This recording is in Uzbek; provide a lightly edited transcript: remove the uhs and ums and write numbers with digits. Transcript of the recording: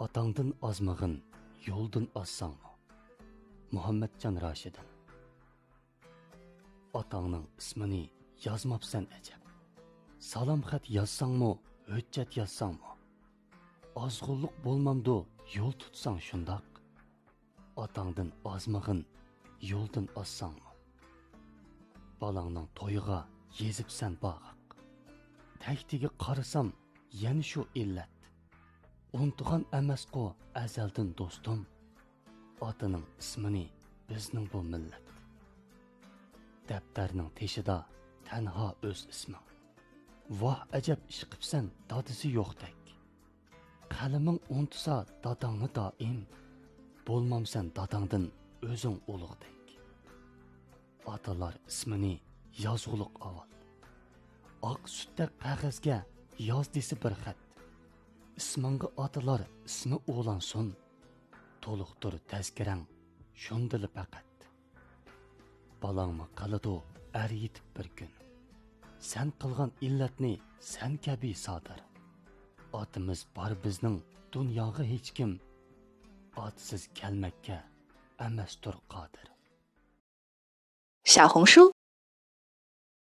Atangdan azmag'in, yo'ldan ozsangmi? Muhammadjon Rashidin. Atangning ismini yozmabsan ajab. Salom xat yozsangmi, hujjat yozsangmi? Ozg'unlik bo'lmamdu, yo'l tutsang shundoq. Atangdan azmag'in, yo'ldan ozsangmi? Balangning to'yiga yezibsan bag'aq. Taktiga qarasam, yana shu illat. Unutgan emasqo azaldan do'stim. Otaning ismini bizning bu millat. Daftarning teshida tanha o'z isming. Voh ajab ish qilibsan, dadisi yo'qdek. Qalaming unutsa dadangni doim, bo'lmamsan dadangdan o'zing ulug'dek. Otalar ismini yozg'uliq avval. Oq sutdek qog'ozga yoz desi bir xat. İsmanga otalar ismi o'g'lansin. To'liqtir tazkirang, shundili faqat. Balangmi qiladi ar yetib bir kun. Sen qilgan illatni sen kabi sodir. Otimiz bor bizning, dunyoga hech kim. Otsiz kelmakka emasdir qodir. 小红书